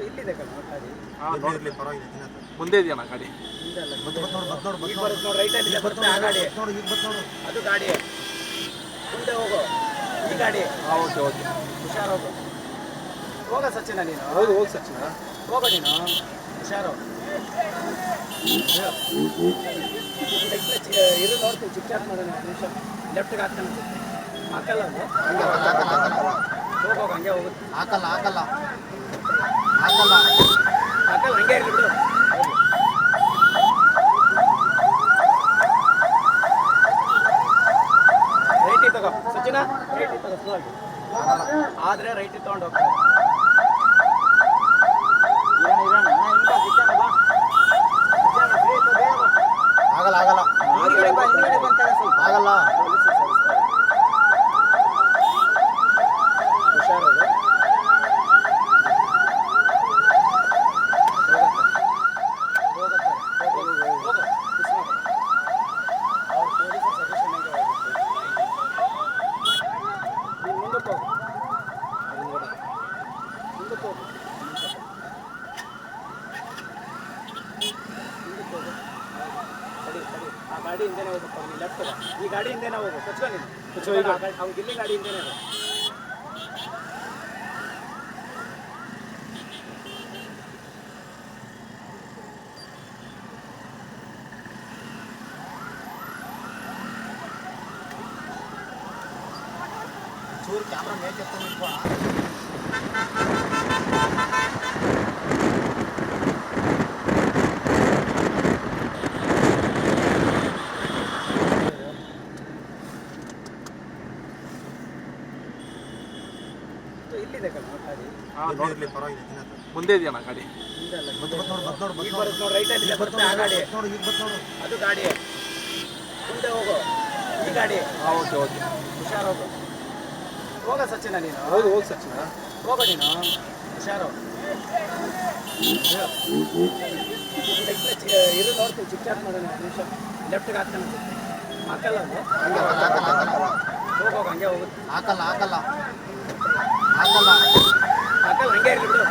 ಇಲ್ಲಿದೆ ಕಣ ಗಾಡಿ. ಇರ್ಲಿ ಪರವಾಗಿಲ್ಲ ತಿನ್ನತ್ತೆ. ಮುಂದೆ ಇದೆಯಣ್ಣ ಗಾಡಿ. ಹಿಂದೆ ಅಲ್ಲ, ಬತ್ ನೋಡು ಬತ್ ನೋಡು ಬತ್ ಈಗ ನೋಡು ಬರುತ್ತೆ ನೋಡು, ರೈಟಲ್ಲಿ ಇದೆ, ಬರುತ್ತೆ ಆ ಗಾಡಿ. ನೋಡು ಈಗ ಬತ್ ನೋಡು. ಅದು ಗಾಡಿ ಮುಂದೆ ಹೋಗು, ಈ ಗಾಡಿ. Okay okay. ಹುಷಾರು ಹೋಗು. ಹೋಗ ಸಚಿನ ನೀನು. ಹೌದು ಹೋಗಿ ಸಚಿನ. ಹೋಗ ನೀನು, ಹುಷಾರು. ಇದು ನೋಡ್ತೀನಿ, ಚಿಕ್ಕ ಚಾಟ್ ಮಾಡೋಣ ನಿಮಿಷ. ಲೆಫ್ಟ್ಗೆ ಹಾಕ್ತಾನೆ ಹಾಕಲ್ಲ ಅದು. ಹೋಗೋಗ ಹಂಗೆ ಹೋಗುತ್ತೆ. ಹಾಕಲ್ಲ ಹಾಕಲ್ಲ ಹಾಕಲ್ಲ ಹಾಕಲ್ಲ, ಹಂಗೆ ಇರಲಿ ಬಿಡು. ರೈಟಿಗೆ ತಗೋ ಸಚಿನ, ರೈಟಿಗೆ ತಗೋ ಸ್ಲೋ ಆಗಿ. ಆದರೆ ರೈಟಿಗೆ ತೊಗೊಂಡು ಹೋಗ್ತಾರೆ. ಆಗಲ್ಲ ಆಗಲ್ಲ ಹಿಂದ್ಗಡೆ ಬಾ, ಹಿಂದ್ಗಡೆ ಬಂತಾಗ ಸ್ವಲ್ಪ ಆಗಲ್ಲ. ಹುಷಾರೋದು. ಆ ಗಾಡಿ ಹಿಂದೆನೇ ಹೋಗಪ್ಪ, ನೀನು ಲೆಫ್ಟ್ ಈ ಗಾಡಿ ಹಿಂದೆನೇ ಹೋಗು. ಸಚ್ಕೊ ನೀನು, ಅವ್ನು ಗಿಲ್ಲಿ ಗಾಡಿ ಹಿಂದೆನೇ ಹೋಗು. ಚೂರು ಕ್ಯಾಮ್ರಾ ಮೇಕೆ ನಿಂತ್ಕೋಣ. ಇಲ್ಲಿದೆ ಕಣ ಗಾಡಿ. ಇರ್ಲಿ ಪರವಾಗಿಲ್ಲ ತಿನ್ನತ್ತೆ. ಮುಂದೆ ಇದೆಯಣ್ಣ ಗಾಡಿ. ಹಿಂದೆ ಅಲ್ಲ, ಬತ್ ನೋಡು ಬತ್ ನೋಡು ಬತ್ ಈಗ ನೋಡು. ಬರುತ್ತೆ ನೋಡು, ರೈಟಲ್ಲಿ ಇದೆ, ಬರುತ್ತೆ ಆ ಗಾಡಿ. ನೋಡು ಈಗ ಬತ್ ನೋಡು. ಅದು ಗಾಡಿ ಮುಂದೆ ಹೋಗು, ಈ ಗಾಡಿ. Okay okay. ಹುಷಾರು ಹೋಗು. ಹೋಗ ಸಚಿನ ನೀನು. ಹೌದು ಹೋಗಿ ಸಚಿನ. ಹೋಗ ನೀನು, ಹುಷಾರು. ಇದು ನೋಡ್ತೀನಿ, ಚಿಕ್ಕ ಚಾಟ್ ಮಾಡೋಣ ನಿಮಿಷ. ಲೆಫ್ಟ್ಗೆ ಹಾಕ್ತಾನೆ ಹಾಕಲ್ಲ ಅದು. ಹೋಗೋಗ ಹಂಗೆ ಹೋಗುತ್ತೆ. ಹಾಕಲ್ಲ ಹಾಕಲ್ಲ ಹಾಕಲ್ಲ ಹಾಕಲ್ಲ, ಹಂಗೆ ಇರಲಿ ಬಿಡು.